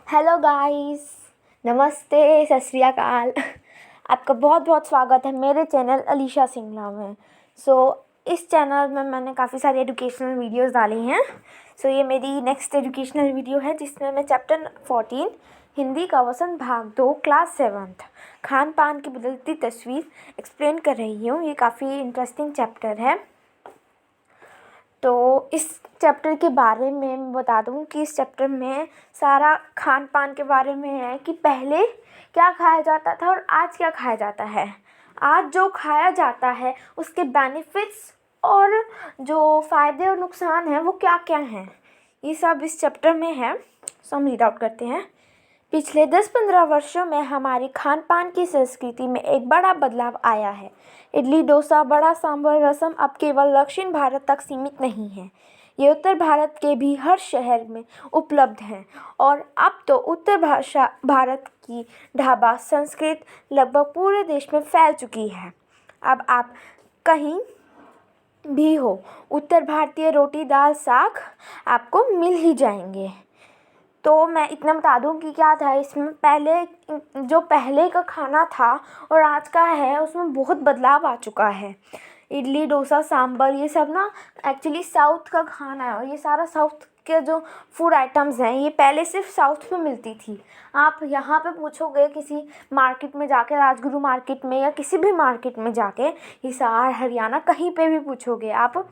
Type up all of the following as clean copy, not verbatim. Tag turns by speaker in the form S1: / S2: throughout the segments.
S1: Hello guys, नमस्ते, सत श्री अकाल। आपका बहुत बहुत स्वागत है मेरे चैनल अलीशा सिंगला में। इस चैनल में मैंने काफ़ी सारी एजुकेशनल वीडियोस डाली हैं। ये मेरी नेक्स्ट एजुकेशनल वीडियो है जिसमें मैं चैप्टर 14 हिंदी का वसंत भाग 2 क्लास 7th खान पान की बदलती तस्वीर एक्सप्लेन कर रही हूँ। ये काफ़ी इंटरेस्टिंग चैप्टर है। तो इस चैप्टर के बारे में मैं बता दूं कि इस चैप्टर में सारा खान पान के बारे में है कि पहले क्या खाया जाता था और आज क्या खाया जाता है। आज जो खाया जाता है उसके बेनिफिट्स और जो फ़ायदे और नुकसान हैं वो क्या क्या हैं, ये सब इस चैप्टर में है। हम रीड आउट करते हैं। पिछले 10-15 वर्षों में हमारी खान पान की संस्कृति में एक बड़ा बदलाव आया है। इडली, डोसा, बड़ा सांभर, रसम अब केवल दक्षिण भारत तक सीमित नहीं है। ये उत्तर भारत के भी हर शहर में उपलब्ध हैं और अब तो उत्तर भारत की ढाबा संस्कृति लगभग पूरे देश में फैल चुकी है। अब आप कहीं भी हो, उत्तर भारतीय रोटी, दाल, साग आपको मिल ही जाएंगे। तो मैं इतना बता दूं कि क्या था इसमें, पहले का खाना था और आज का है उसमें बहुत बदलाव आ चुका है। इडली, डोसा, सांभर ये सब ना एक्चुअली साउथ का खाना है और ये सारा साउथ के जो फूड आइटम्स हैं ये पहले सिर्फ साउथ में मिलती थी। आप यहाँ पे पूछोगे किसी मार्केट में जाके, राजगुरु मार्केट में या किसी भी मार्केट में जाके, हिसार, हरियाणा, कहीं पे भी पूछोगे आप,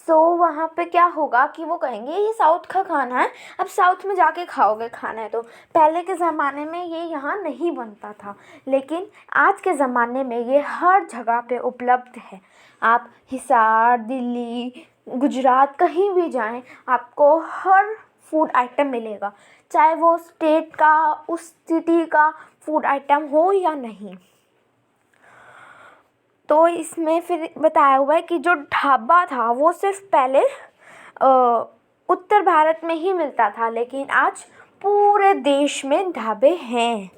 S1: वहाँ पे क्या होगा कि वो कहेंगे ये साउथ का खाना है, अब साउथ में जाके खाओगे खाना है। तो पहले के ज़माने में ये यहाँ नहीं बनता था, लेकिन आज के ज़माने में ये हर जगह पे उपलब्ध है। आप हिसार, दिल्ली, गुजरात कहीं भी जाएं, आपको हर फूड आइटम मिलेगा, चाहे वो स्टेट का, उस सिटी का फूड आइटम हो या नहीं। तो इसमें फिर बताया हुआ है कि जो ढाबा था वो सिर्फ पहले उत्तर भारत में ही मिलता था, लेकिन आज पूरे देश में ढाबे हैं।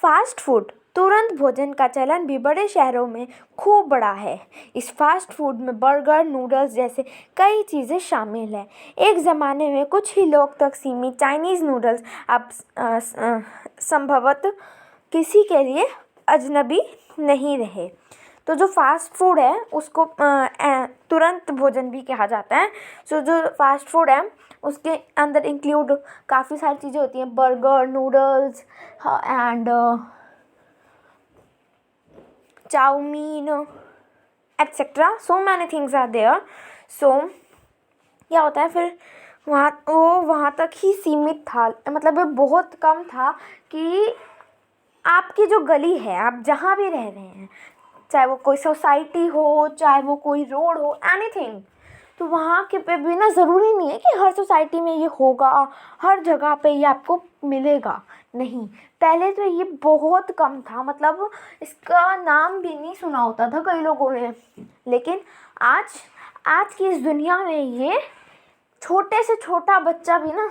S1: फास्ट फूड, तुरंत भोजन का चलन भी बड़े शहरों में खूब बढ़ा है। इस फास्ट फूड में बर्गर, नूडल्स जैसे कई चीज़ें शामिल हैं। एक ज़माने में कुछ ही लोग तक सीमित चाइनीज़ नूडल्स अब संभवतः किसी के लिए अजनबी नहीं रहे। तो जो फास्ट फूड है उसको तुरंत भोजन भी कहा जाता है। जो फास्ट फूड है उसके अंदर इंक्लूड काफ़ी सारी चीज़ें होती हैं, burger, noodles and chow mein etcetera, so many things are there. क्या होता है फिर वहाँ तक ही सीमित था, मतलब ये बहुत कम था कि आपकी जो गली है, आप जहाँ भी रह रहे हैं, चाहे वो कोई सोसाइटी हो, चाहे वो कोई रोड हो, एनीथिंग, तो वहाँ के पे भी ना ज़रूरी नहीं है कि हर सोसाइटी में ये होगा, हर जगह पे ये आपको मिलेगा। नहीं, पहले तो ये बहुत कम था, मतलब इसका नाम भी नहीं सुना होता था कई लोगों ने। लेकिन आज की इस दुनिया में ये छोटे से छोटा बच्चा भी ना,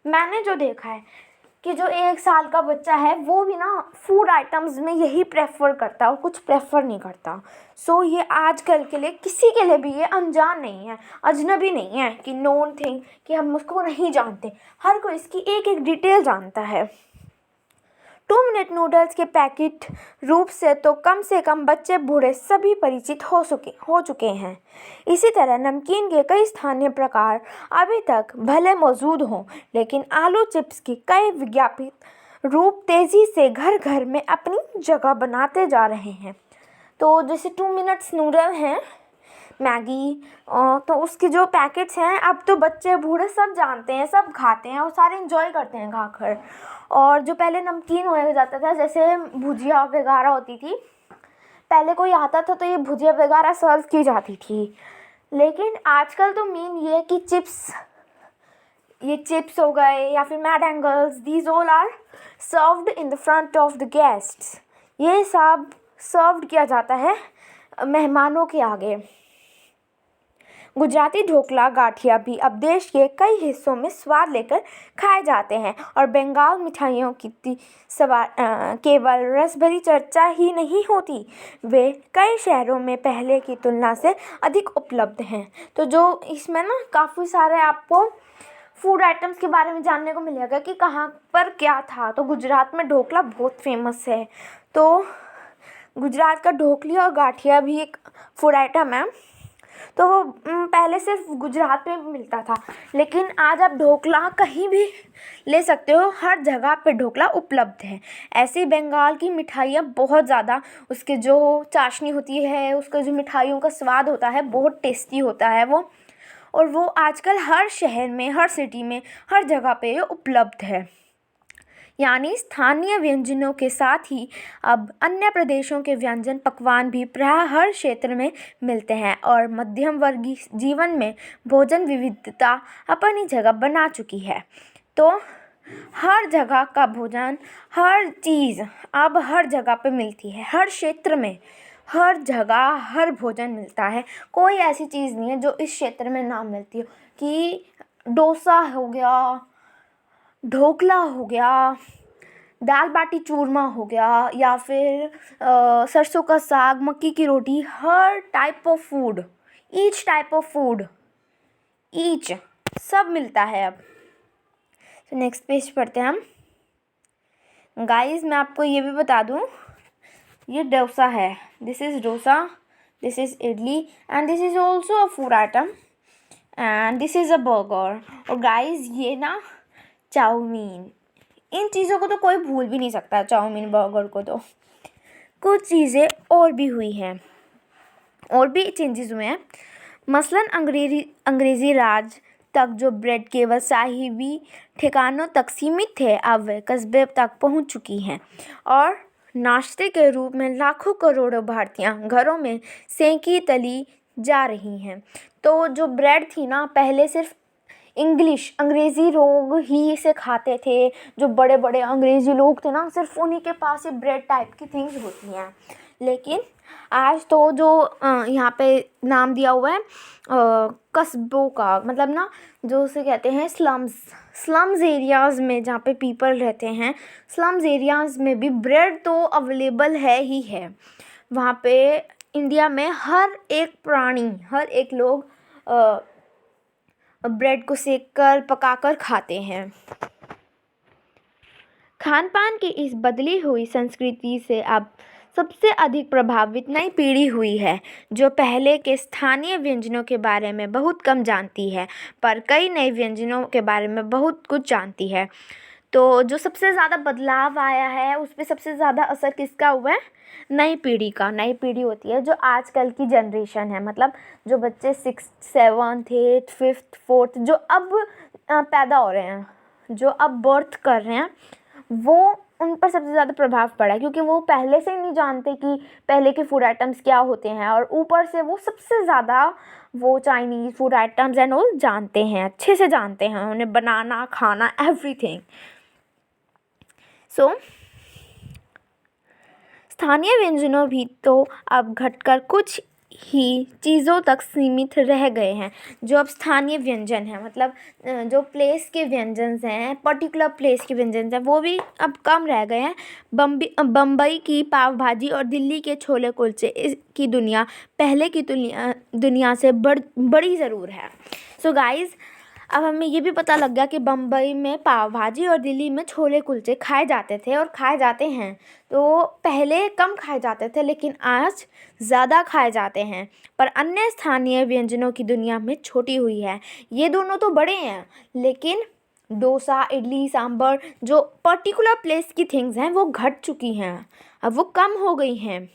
S1: मैंने जो देखा है कि जो 1 साल का बच्चा है वो भी ना फूड आइटम्स में यही प्रेफर करता है और कुछ प्रेफर नहीं करता। ये आजकल के लिए किसी के लिए भी ये अनजान नहीं है, अजनबी नहीं है कि नोन थिंग कि हम उसको नहीं जानते। हर कोई इसकी एक एक डिटेल जानता है। 2 मिनट नूडल्स के पैकेट रूप से कम बच्चे बूढ़े सभी परिचित हो चुके हैं। इसी तरह नमकीन के कई स्थानीय प्रकार अभी तक भले मौजूद हों, लेकिन आलू चिप्स की कई विज्ञापित रूप तेज़ी से घर घर में अपनी जगह बनाते जा रहे हैं। तो जैसे 2 मिनट्स नूडल हैं, मैगी, तो उसके जो पैकेट्स हैं अब तो बच्चे बूढ़े सब जानते हैं, सब खाते हैं और सारे इंजॉय करते हैं खाकर। और जो पहले नमकीन हो जाता था, जैसे भुजिया वगैरह होती थी, पहले कोई आता था तो ये भुजिया वगैरह सर्व की जाती थी। लेकिन आजकल तो मेन ये है कि चिप्स हो गए या फिर Mad Angles, these all are served in the front of the guests. ये सब सर्व्ड किया जाता है मेहमानों के आगे। गुजराती ढोकला, गाठिया भी अब देश के कई हिस्सों में स्वाद लेकर खाए जाते हैं और बंगाल मिठाइयों की केवल रसभरी चर्चा ही नहीं होती, वे कई शहरों में पहले की तुलना से अधिक उपलब्ध हैं। तो जो इसमें ना काफ़ी सारे आपको फूड आइटम्स के बारे में जानने को मिलेगा कि कहाँ पर क्या था। तो गुजरात में ढोकला बहुत फेमस है। तो गुजरात का ढोकली और गाठिया भी एक फूड आइटम है। तो वो पहले सिर्फ गुजरात में मिलता था, लेकिन आज आप ढोकला कहीं भी ले सकते हो, हर जगह पे ढोकला उपलब्ध है। ऐसे ही बंगाल की मिठाइयाँ बहुत ज़्यादा, उसके जो चाशनी होती है, उसका जो मिठाइयों का स्वाद होता है बहुत टेस्टी होता है वो, और वो आजकल हर शहर में, हर सिटी में, हर जगह पे उपलब्ध है। यानी स्थानीय व्यंजनों के साथ ही अब अन्य प्रदेशों के व्यंजन पकवान भी प्राय हर क्षेत्र में मिलते हैं, और मध्यम वर्गीय जीवन में भोजन विविधता अपनी जगह बना चुकी है। तो हर जगह का भोजन, हर चीज़ अब हर जगह पे मिलती है, हर क्षेत्र में, हर जगह हर भोजन मिलता है। कोई ऐसी चीज़ नहीं है जो इस क्षेत्र में ना मिलती हो, कि डोसा हो गया, ढोकला हो गया, दाल बाटी चूरमा हो गया, या फिर सरसों का साग, मक्की की रोटी, हर type of food, each type of food, each सब मिलता है अब। तो नेक्स्ट पेज पढ़ते हैं हम। गाइस मैं आपको ये भी बता दूं, ये डोसा है, this is dosa, this is idli, and this is also a food item, and this is a burger. और गाइस ये ना चाउमीन, इन चीज़ों को तो कोई भूल भी नहीं सकता, चाउमीन बर्गर को। तो कुछ चीज़ें और भी हुई हैं, और भी चेंजेस हुए हैं। मसलन अंग्रेज़ी राज तक जो ब्रेड केवल साहिबी ठिकानों तक सीमित थे, अब वे कस्बे तक पहुंच चुकी हैं, और नाश्ते के रूप में लाखों करोड़ों भारतीय घरों में सेंकी तली जा रही हैं। तो जो ब्रेड थी ना, पहले सिर्फ अंग्रेज़ी लोग ही इसे खाते थे। जो बड़े बड़े अंग्रेज़ी लोग थे ना, सिर्फ उन्हीं के पास ये ब्रेड टाइप की थिंग्स होती हैं। लेकिन आज तो जो यहाँ पे नाम दिया हुआ है कस्बों का, मतलब ना जो उसे कहते हैं स्लम्स एरियाज़ में, जहाँ पे पीपल रहते हैं, स्लम्स एरियाज़ में भी ब्रेड तो अवेलेबल है ही है। वहाँ पे इंडिया में हर एक प्राणी, हर एक लोग ब्रेड को सेक कर, पका कर खाते हैं। खान पान की इस बदली हुई संस्कृति से अब सबसे अधिक प्रभावित नई पीढ़ी हुई है, जो पहले के स्थानीय व्यंजनों के बारे में बहुत कम जानती है, पर कई नए व्यंजनों के बारे में बहुत कुछ जानती है। तो जो सबसे ज़्यादा बदलाव आया है, उस पर सबसे ज़्यादा असर किसका हुआ है? नई पीढ़ी का। नई पीढ़ी होती है जो आजकल की जनरेशन है, मतलब जो बच्चे 6th 7th 8th 5th 4th जो अब पैदा हो रहे हैं, जो अब बर्थ कर रहे हैं, वो उन पर सबसे ज़्यादा प्रभाव पड़ा है, क्योंकि वो पहले से ही नहीं जानते कि पहले के फूड आइटम्स क्या होते हैं, और ऊपर से वो सबसे ज़्यादा वो Chinese food items and all जानते हैं, अच्छे से जानते हैं, उन्हें बनाना, खाना, एवरीथिंग। सो स्थानीय व्यंजनों भी तो अब घटकर कुछ ही चीज़ों तक सीमित रह गए हैं। जो अब स्थानीय व्यंजन हैं, मतलब जो प्लेस के व्यंजन हैं, पर्टिकुलर प्लेस के व्यंजन हैं, वो भी अब कम रह गए हैं। बम्बई की पाव भाजी और दिल्ली के छोले कुलचे की दुनिया पहले की दुनिया से बड़ी ज़रूर है। सो गाइज़, अब हमें ये भी पता लग गया कि बम्बई में पाव भाजी और दिल्ली में छोले कुलचे खाए जाते थे और खाए जाते हैं। तो पहले कम खाए जाते थे, लेकिन आज ज़्यादा खाए जाते हैं, पर अन्य स्थानीय व्यंजनों की दुनिया में छोटी हुई है। ये दोनों तो बड़े हैं, लेकिन डोसा, इडली, सांभर जो पर्टिकुलर प्लेस की थिंग्स हैं वो घट चुकी हैं, अब वो कम हो गई हैं।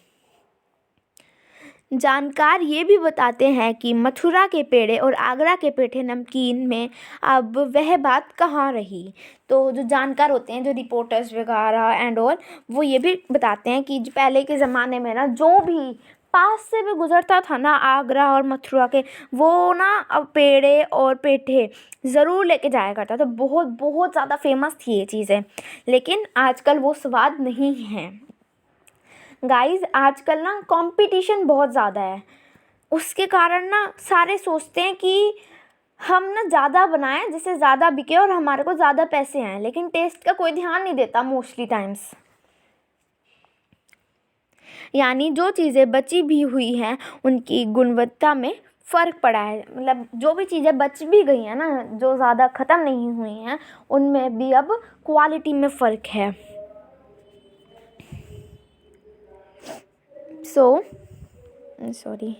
S1: जानकार ये भी बताते हैं कि मथुरा के पेड़े और आगरा के पेठे नमकीन में अब वह बात कहाँ रही। तो जो जानकार होते हैं, जो रिपोर्टर्स वगैरह एंड ऑल, वो ये भी बताते हैं कि पहले के ज़माने में ना, जो भी पास से भी गुज़रता था ना आगरा और मथुरा के, वो ना अब पेड़े और पेठे ज़रूर लेके जाया करता था। बहुत बहुत ज़्यादा फेमस थी ये चीज़ें, लेकिन आजकल वो स्वाद नहीं है। गाइस आजकल ना कंपटीशन बहुत ज़्यादा है, उसके कारण ना सारे सोचते हैं कि हम ना ज़्यादा बनाएं जिससे ज़्यादा बिके और हमारे को ज़्यादा पैसे आएँ, लेकिन टेस्ट का कोई ध्यान नहीं देता मोस्टली टाइम्स। यानी जो चीज़ें बची भी हुई हैं उनकी गुणवत्ता में फ़र्क पड़ा है। मतलब जो भी चीज़ें बच भी गई हैं ना, जो ज़्यादा ख़त्म नहीं हुई हैं, उनमें भी अब क्वालिटी में फ़र्क है। सॉरी।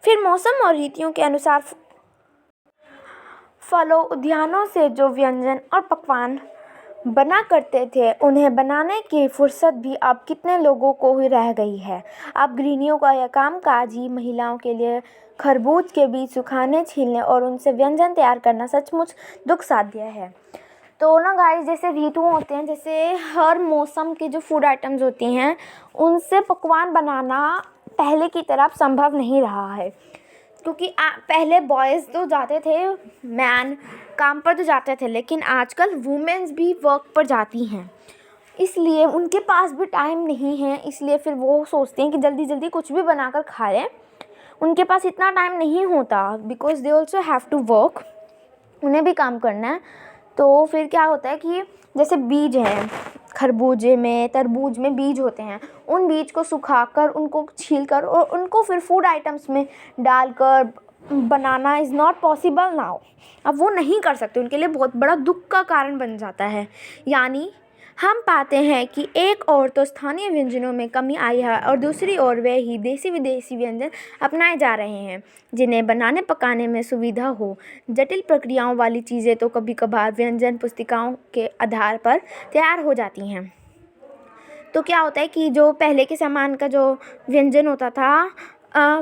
S1: फिर मौसम और ऋतुओं के अनुसार फलों, उद्यानों से जो व्यंजन और पकवान बना करते थे, उन्हें बनाने की फुर्सत भी अब कितने लोगों को ही रह गई है। अब गृहिणियों का यह कामकाजी महिलाओं के लिए खरबूज के बीज सुखाने, छीलने और उनसे व्यंजन तैयार करना सचमुच दुख साध्य है। तो ना गाइस, जैसे ऋतु होते हैं, जैसे हर मौसम के जो फूड आइटम्स होती हैं, उनसे पकवान बनाना पहले की तरह संभव नहीं रहा है। क्योंकि पहले बॉयज़ तो जाते थे, मैन काम पर तो जाते थे, लेकिन आजकल वुमेन्स भी वर्क पर जाती हैं, इसलिए उनके पास भी टाइम नहीं है। इसलिए फिर वो सोचते हैं कि जल्दी जल्दी कुछ भी बनाकर खा लें। उनके पास इतना टाइम नहीं होता, because they also have to work, उन्हें भी काम करना है। तो फिर क्या होता है कि जैसे बीज हैं, खरबूजे में, तरबूज में बीज होते हैं, उन बीज को सुखाकर, उनको छीलकर और उनको फिर फूड आइटम्स में डालकर बनाना इज़ नॉट पॉसिबल नाउ। अब वो नहीं कर सकते, उनके लिए बहुत बड़ा दुख का कारण बन जाता है। यानी हम पाते हैं कि एक ओर तो स्थानीय व्यंजनों में कमी आई है और दूसरी ओर वे ही देसी विदेशी व्यंजन अपनाए जा रहे हैं, जिन्हें बनाने पकाने में सुविधा हो। जटिल प्रक्रियाओं वाली चीज़ें तो कभी कभार व्यंजन पुस्तिकाओं के आधार पर तैयार हो जाती हैं। तो क्या होता है कि जो पहले के सामान का जो व्यंजन होता था,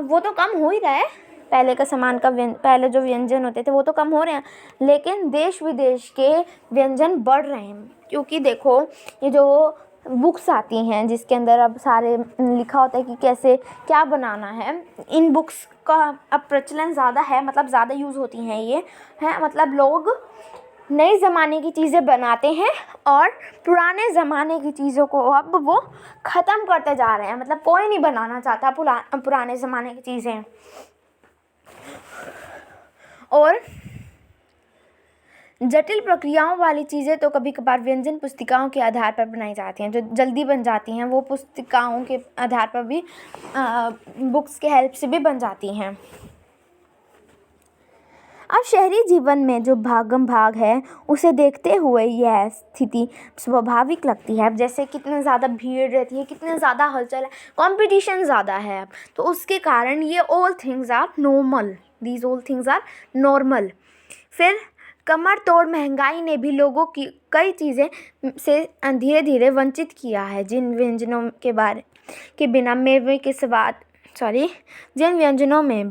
S1: वो तो कम हो ही रहा है। पहले का सामान का पहले जो व्यंजन होते थे वो तो कम हो रहे हैं, लेकिन देश विदेश के व्यंजन बढ़ रहे हैं। क्योंकि देखो, ये जो बुक्स आती हैं जिसके अंदर अब सारे लिखा होता है कि कैसे क्या बनाना है, इन बुक्स का अब प्रचलन ज़्यादा है, मतलब ज़्यादा यूज़ होती हैं ये है। मतलब लोग नए ज़माने की चीज़ें बनाते हैं और पुराने ज़माने की चीज़ों को अब वो ख़त्म करते जा रहे हैं। मतलब कोई नहीं बनाना चाहता पुराने ज़माने की चीज़ें। और जटिल प्रक्रियाओं वाली चीज़ें तो कभी कभार व्यंजन पुस्तिकाओं के आधार पर बनाई जाती हैं, जो जल्दी बन जाती हैं, वो पुस्तिकाओं के आधार पर भी बुक्स के हेल्प से भी बन जाती हैं। अब शहरी जीवन में जो भागम भाग है, उसे देखते हुए यह स्थिति स्वाभाविक लगती है। अब जैसे कितने ज़्यादा भीड़ रहती है, कितने ज़्यादा हलचल है, कंपटीशन ज़्यादा है अब, तो उसके कारण ये all things are normal, these all things are normal. फिर कमर तोड़ महंगाई ने भी लोगों की कई चीज़ें से धीरे धीरे वंचित किया है, जिन व्यंजनों में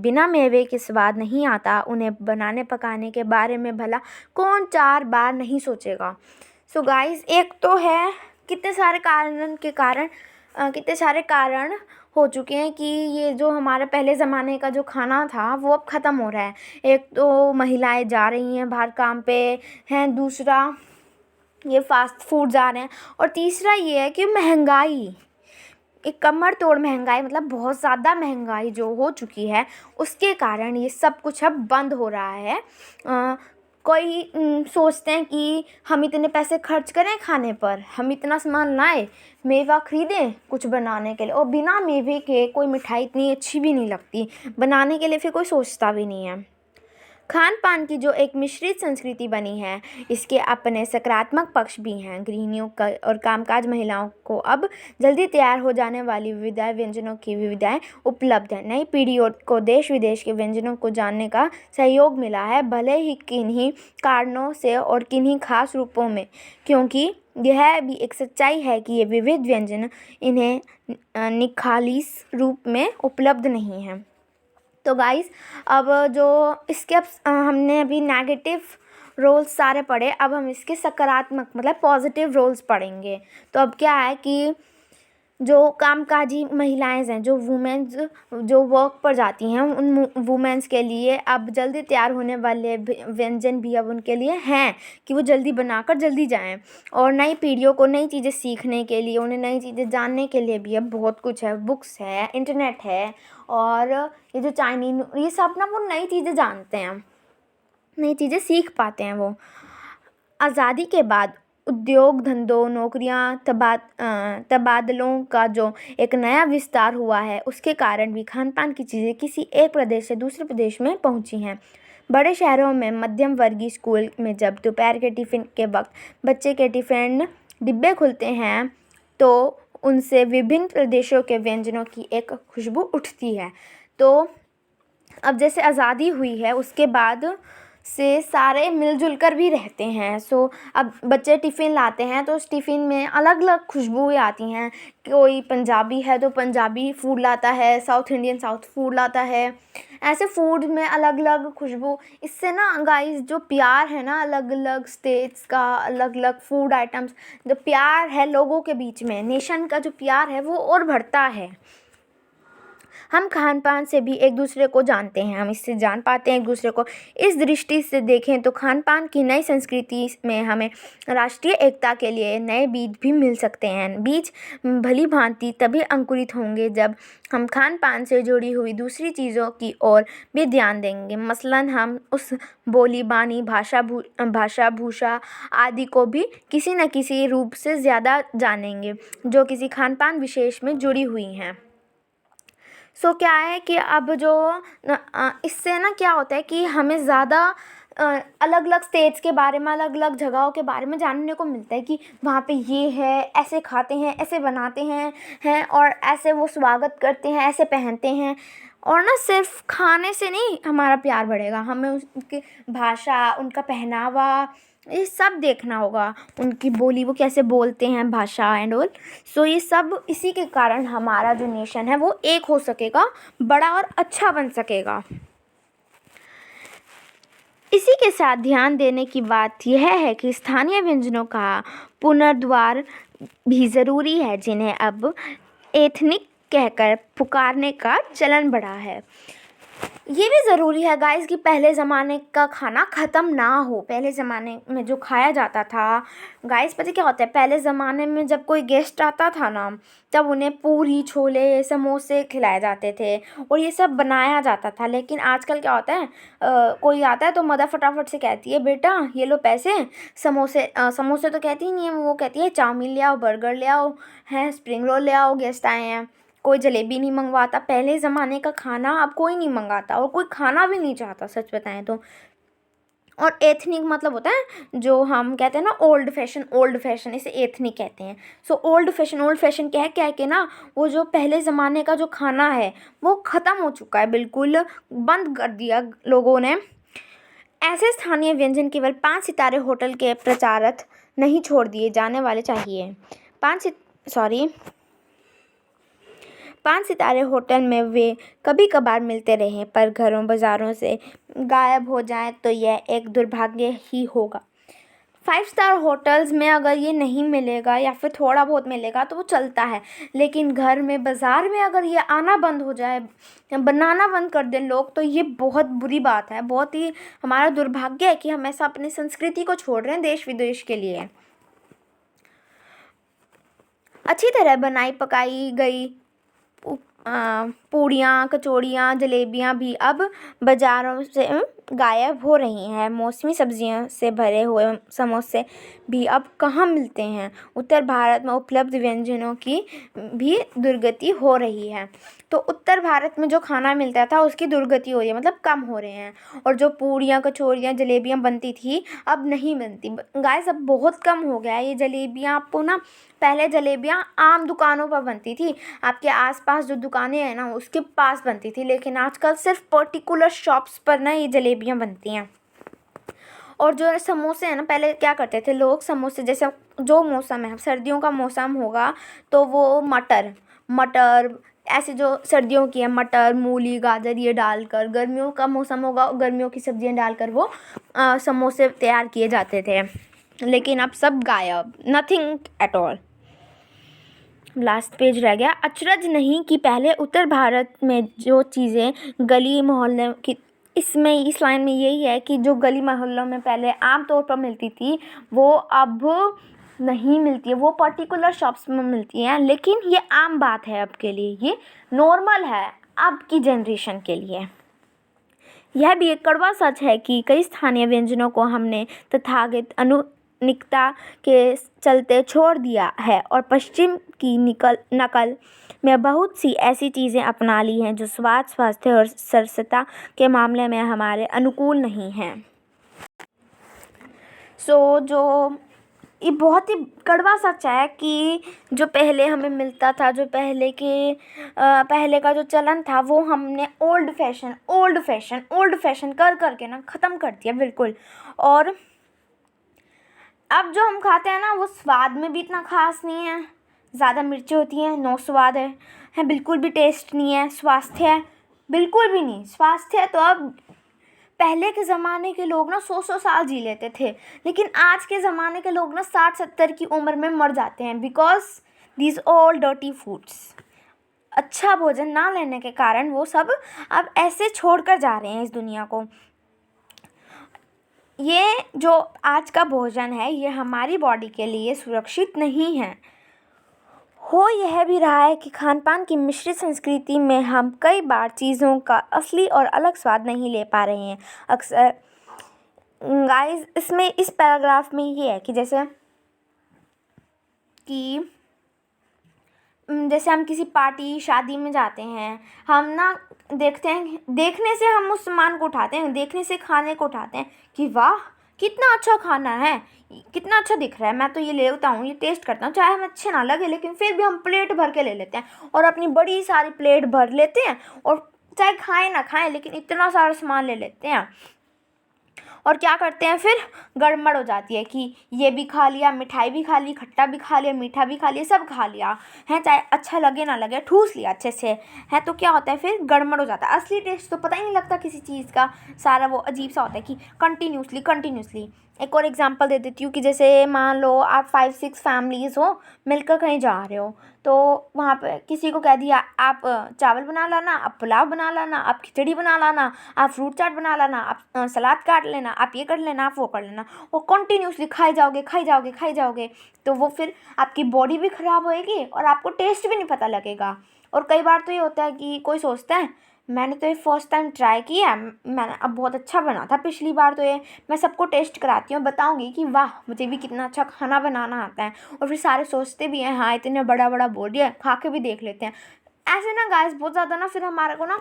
S1: बिना मेवे के स्वाद नहीं आता, उन्हें बनाने पकाने के बारे में भला कौन 4 बार नहीं सोचेगा। सो गाइस, एक तो है कितने सारे कारण हो चुके हैं कि ये जो हमारे पहले ज़माने का जो खाना था वो अब ख़त्म हो रहा है। एक तो महिलाएं जा रही हैं बाहर काम पे हैं, दूसरा ये फास्ट फूड आ रहे हैं, और तीसरा ये है कि महंगाई, एक कमर तोड़ महंगाई, मतलब बहुत ज़्यादा महंगाई जो हो चुकी है, उसके कारण ये सब कुछ अब बंद हो रहा है। कोई सोचते हैं कि हम इतने पैसे खर्च करें खाने पर, हम इतना सामान लाएं, मेवा ख़रीदें कुछ बनाने के लिए, और बिना मेवे के कोई मिठाई इतनी अच्छी भी नहीं लगती बनाने के लिए, फिर कोई सोचता भी नहीं है। खान पान की जो एक मिश्रित संस्कृति बनी है, इसके अपने सकारात्मक पक्ष भी हैं। गृहिणियों का और कामकाज महिलाओं को अब जल्दी तैयार हो जाने वाली विविधताएं व्यंजनों की विविधताएं उपलब्ध हैं। नई पीढ़ियों को देश विदेश के व्यंजनों को जानने का सहयोग मिला है, भले ही किन्हीं कारणों से और किन्हीं खास रूपों में, क्योंकि यह भी एक सच्चाई है कि ये विविध व्यंजन इन्हें निखालिस रूप में उपलब्ध नहीं हैं। तो गाइस, अब जो इसके हमने अभी नेगेटिव रोल्स सारे पढ़े, अब हम इसके सकारात्मक मतलब पॉजिटिव रोल्स पढ़ेंगे। तो अब क्या है कि जो कामकाजी महिलाएं हैं, जो वुमेन्स जो वर्क पर जाती हैं, उन वुमेन्स के लिए अब जल्दी तैयार होने वाले व्यंजन भी अब उनके लिए हैं कि वो जल्दी बनाकर जल्दी जाएं। और नई पीढ़ियों को नई चीज़ें सीखने के लिए, उन्हें नई चीज़ें जानने के लिए भी अब बहुत कुछ है, बुक्स है, इंटरनेट है, और ये जो चाइनीज ये सब ना, वो नई चीज़ें जानते हैं, नई चीज़ें सीख पाते हैं वो। आज़ादी के बाद उद्योग धंधों, नौकरियां, तबादलों का जो एक नया विस्तार हुआ है, उसके कारण भी खान पान की चीज़ें किसी एक प्रदेश से दूसरे प्रदेश में पहुंची हैं। बड़े शहरों में मध्यम वर्गीय स्कूल में जब दोपहर के टिफ़िन के वक्त बच्चे के टिफ़िन डिब्बे खुलते हैं तो उनसे विभिन्न प्रदेशों के व्यंजनों की एक खुशबू उठती है। तो अब जैसे आज़ादी हुई है उसके बाद से सारे मिलजुल कर भी रहते हैं। अब बच्चे टिफ़िन लाते हैं तो उस टिफ़िन में अलग अलग खुशबुएँ आती हैं। कोई पंजाबी है तो पंजाबी फूड लाता है, साउथ इंडियन साउथ फूड लाता है, ऐसे फूड में अलग अलग खुशबू। इससे ना गाइस जो प्यार है ना अलग अलग स्टेट्स का, अलग अलग फूड आइटम्स, जो प्यार है लोगों के बीच में, नेशन का जो प्यार है वो और बढ़ता है। हम खान पान से भी एक दूसरे को जानते हैं, हम इससे जान पाते हैं एक दूसरे को। इस दृष्टि से देखें तो खान पान की नई संस्कृति में हमें राष्ट्रीय एकता के लिए नए बीज भी मिल सकते हैं। बीज भली भांति तभी अंकुरित होंगे जब हम खान पान से जुड़ी हुई दूसरी चीज़ों की ओर भी ध्यान देंगे। मसलन हम उस बोली बानी, भाषा भूषा आदि को भी किसी न किसी रूप से ज़्यादा जानेंगे जो किसी खान पान विशेष में जुड़ी हुई हैं। क्या है कि अब इससे ना क्या होता है कि हमें ज़्यादा अलग अलग स्टेट्स के बारे में, अलग अलग जगहों के बारे में जानने को मिलता है कि वहाँ पे ये है, ऐसे खाते हैं, ऐसे बनाते हैं और ऐसे वो स्वागत करते हैं, ऐसे पहनते हैं। और ना सिर्फ खाने से नहीं हमारा प्यार बढ़ेगा, हमें उनकी भाषा, उनका पहनावा, ये सब देखना होगा, उनकी बोली, वो कैसे बोलते हैं, भाषा एंड ऑल। ये सब इसी के कारण हमारा जो नेशन है वो एक हो सकेगा, बड़ा और अच्छा बन सकेगा। इसी के साथ ध्यान देने की बात यह है कि स्थानीय व्यंजनों का पुनरुद्धार भी ज़रूरी है, जिन्हें अब एथनिक कहकर पुकारने का चलन बढ़ा है। ये भी ज़रूरी है गाइस कि पहले ज़माने का खाना ख़त्म ना हो। पहले ज़माने में जो खाया जाता था गाइस, पता क्या होता है, पहले ज़माने में जब कोई गेस्ट आता था ना तब उन्हें पूरी, छोले, समोसे खिलाए जाते थे और ये सब बनाया जाता था। लेकिन आजकल क्या होता है, कोई आता है तो मदर फटाफट से कहती है, बेटा ये लो पैसे, समोसे तो कहती ही नहीं है, वो कहती है चाउमीन ले आओ, बर्गर ले आओ, हैं स्प्रिंग रोल ले आओ, गेस्ट आए हैं। कोई जलेबी नहीं मंगवाता। पहले ज़माने का खाना अब कोई नहीं मंगाता और कोई खाना भी नहीं चाहता, सच बताएं तो। और एथनिक मतलब होता है जो हम कहते हैं ना ओल्ड फैशन, इसे एथनिक कहते हैं। ओल्ड फैशन कह के ना वो जो पहले ज़माने का जो खाना है वो ख़त्म हो चुका है, बिल्कुल बंद कर दिया लोगों ने। ऐसे स्थानीय व्यंजन केवल 5 सितारे होटल के प्रचारक नहीं छोड़ दिए जाने वाले चाहिए। 5 सितारे होटल में वे कभी कभार मिलते रहें, पर घरों बाज़ारों से गायब हो जाएं तो यह एक दुर्भाग्य ही होगा। 5 स्टार होटल्स में अगर ये नहीं मिलेगा या फिर थोड़ा बहुत मिलेगा तो वो चलता है, लेकिन घर में, बाज़ार में अगर ये आना बंद हो जाए, बनाना बंद कर दें लोग, तो ये बहुत बुरी बात है। बहुत ही हमारा दुर्भाग्य है कि हम ऐसा अपनी संस्कृति को छोड़ रहे हैं देश विदेश के लिए। अच्छी तरह बनाई पकाई गई पूड़ियाँ, कचौड़ियाँ, जलेबियाँ भी अब बाज़ारों से गायब हो रही हैं। मौसमी सब्जियों से भरे हुए समोसे भी अब कहाँ मिलते हैं। उत्तर भारत में उपलब्ध व्यंजनों की भी दुर्गति हो रही है। तो उत्तर भारत में जो खाना मिलता था उसकी दुर्गति हो रही है, मतलब कम हो रहे हैं। और जो पूड़ियाँ, कचौड़ियाँ, जलेबियाँ बनती थी अब नहीं बनती गाइस, अब बहुत कम हो गया है ये जलेबियाँ। आपको ना पहले जलेबियाँ आम दुकानों पर बनती थी, आपके आसपास जो दुकानें हैं ना उसके पास बनती थी, लेकिन आजकल सिर्फ पर्टिकुलर शॉप्स पर ना ये जलेबियाँ बनती हैं। और जो समोसे हैं ना, पहले क्या करते थे लोग, समोसे जैसे जो मौसम है, सर्दियों का मौसम होगा तो वो मटर ऐसे जो सर्दियों की है, मटर, मूली, गाजर ये डालकर, गर्मियों का मौसम होगा गर्मियों की सब्जियां डालकर वो समोसे तैयार किए जाते थे। लेकिन अब सब गायब, nothing at all. Last page रह गया। अचरज नहीं कि पहले उत्तर भारत में जो चीज़ें गली मोहल्ले की, इस लाइन में यही है कि जो गली मोहल्लों में पहले आम तौर पर मिलती थी वो अब नहीं मिलती है, वो पर्टिकुलर शॉप्स में मिलती हैं। लेकिन ये आम बात है अब के लिए, ये नॉर्मल है अब की जनरेशन के लिए। यह भी एक कड़वा सच है कि कई स्थानीय व्यंजनों को हमने तथागत प्रामाणिकता के चलते छोड़ दिया है और पश्चिम की नकल में बहुत सी ऐसी चीज़ें अपना ली हैं जो स्वाद, स्वास्थ्य और सरसता के मामले में हमारे अनुकूल नहीं हैं। जो ये बहुत ही कड़वा सच है कि जो पहले हमें मिलता था, जो पहले का जो चलन था, वो हमने ओल्ड फैशन कर के ना ख़त्म कर दिया बिल्कुल। और अब जो हम खाते हैं ना, वो स्वाद में भी इतना ख़ास नहीं है, ज़्यादा मिर्चें होती हैं, नो स्वाद है बिल्कुल भी टेस्ट नहीं है। स्वास्थ्य है बिल्कुल भी नहीं, स्वास्थ्य है तो अब पहले के ज़माने के लोग ना 100 साल जी लेते थे, लेकिन आज के ज़माने के लोग ना 60-70 की उम्र में मर जाते हैं, because these all dirty foods. अच्छा भोजन ना लेने के कारण वो सब अब ऐसे छोड़ कर जा रहे हैं इस दुनिया को। ये जो आज का भोजन है, ये हमारी बॉडी के लिए सुरक्षित नहीं है। हो यह भी रहा है कि खान-पान की मिश्रित संस्कृति में हम कई बार चीज़ों का असली और अलग स्वाद नहीं ले पा रहे हैं। अक्सर गाइस, इसमें इस पैराग्राफ में ये है कि जैसे हम किसी पार्टी शादी में जाते हैं, हम ना देखते हैं, देखने से हम उस सामान को उठाते हैं, देखने से खाने को उठाते हैं कि वाह कितना अच्छा खाना है, कितना अच्छा दिख रहा है, मैं तो ये लेता हूँ, ये टेस्ट करता हूँ, चाहे हमें अच्छे ना लगे, लेकिन फिर भी हम प्लेट भर के ले लेते हैं और अपनी बड़ी सारी प्लेट भर लेते हैं, और चाहे खाएं ना खाएं लेकिन इतना सारा सामान ले लेते हैं। और क्या करते हैं फिर, गड़बड़ हो जाती है कि ये भी खा लिया, मिठाई भी खा ली, खट्टा भी खा लिया, मीठा भी खा लिया, सब खा लिया है, चाहे अच्छा लगे ना लगे, ठूस लिया अच्छे से है, तो क्या होता है फिर, गड़बड़ हो जाता है। असली टेस्ट तो पता ही नहीं लगता किसी चीज़ का, सारा वो अजीब सा होता है कि कंटिन्यूसली। एक और एग्जांपल दे देती हूँ कि जैसे मान लो आप 5-6 फैमिलीज़ हो, मिलकर कहीं जा रहे हो, तो वहाँ पे किसी को कह दिया आप चावल बना लाना, आप पुलाव बना लाना, आप खिचड़ी बना लाना, आप फ्रूट चाट बना लाना, आप सलाद काट लेना, आप ये कर लेना, आप वो कर लेना, और कंटिन्यूसली खाई जाओगे, तो वो फिर आपकी बॉडी भी ख़राब होएगी और आपको टेस्ट भी नहीं पता लगेगा। और कई बार तो ये होता है कि कोई सोचता है मैंने तो ये फर्स्ट टाइम ट्राई किया, मैंने अब बहुत अच्छा बना था पिछली बार, तो ये मैं सबको टेस्ट कराती हूँ, बताऊँगी कि वाह मुझे भी कितना अच्छा खाना बनाना आता है। और फिर सारे सोचते भी हैं हाँ इतने बड़ा बोल दिया, खा के भी देख लेते हैं। ऐसे ना गाइस बहुत ज़्यादा ना फिर हमारे को ना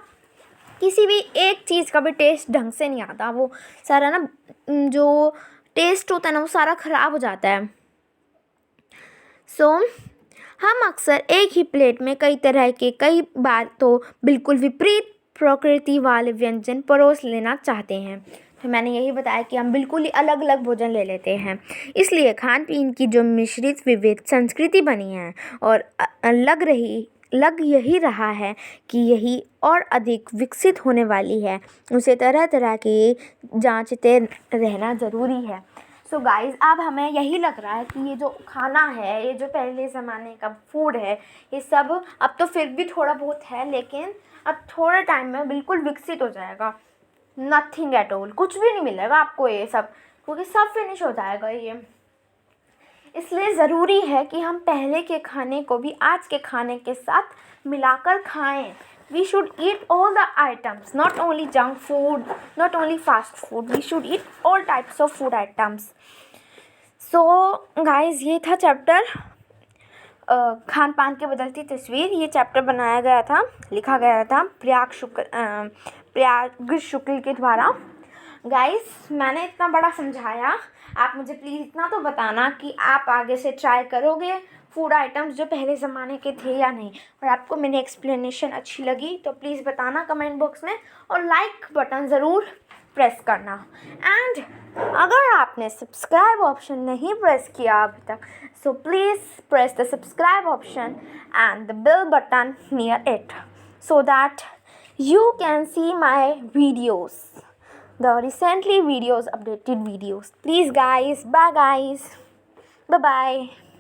S1: किसी भी एक चीज़ का भी टेस्ट ढंग से नहीं आता, वो सारा ना जो टेस्ट होता है ना वो सारा ख़राब हो जाता है। हम अक्सर एक ही प्लेट में कई तरह के, कई बार तो बिल्कुल विपरीत प्रकृति वाले व्यंजन परोस लेना चाहते हैं। तो मैंने यही बताया कि हम बिल्कुल ही अलग अलग भोजन ले लेते हैं। इसलिए खान पीन की जो मिश्रित विविध संस्कृति बनी है और लग यही रहा है कि यही और अधिक विकसित होने वाली है, उसे तरह तरह के जांचते रहना ज़रूरी है। सो गाइज़, अब हमें यही लग रहा है कि ये जो खाना है, ये जो पहले ज़माने का फूड है, ये सब अब तो फिर भी थोड़ा बहुत है, लेकिन अब थोड़े टाइम में बिल्कुल विकसित हो जाएगा। नथिंग एट ऑल, कुछ भी नहीं मिलेगा आपको ये सब, क्योंकि सब फिनिश हो जाएगा ये। इसलिए ज़रूरी है कि हम पहले के खाने को भी आज के खाने के साथ मिलाकर खाएं। We should eat all the items, not only junk food, not only fast food. We should eat all types of food items. So guys, ये था चैप्टर खान पान की बदलती तस्वीर। ये चैप्टर बनाया गया था, लिखा गया था प्रयाग शुक्ल के द्वारा। गाइस, मैंने इतना बड़ा समझाया, आप मुझे प्लीज़ इतना तो बताना कि आप आगे से ट्राई करोगे फूड आइटम्स जो पहले ज़माने के थे या नहीं, और आपको मेरी एक्सप्लेनेशन अच्छी लगी तो प्लीज़ बताना कमेंट बॉक्स में, और लाइक बटन ज़रूर प्रेस करना। एंड अगर आपने सब्सक्राइब ऑप्शन नहीं प्रेस किया अभी तक, so please press the subscribe option and the bell button near it, so that you can see my videos, the recently updated videos. Please guys, bye guys, bye bye.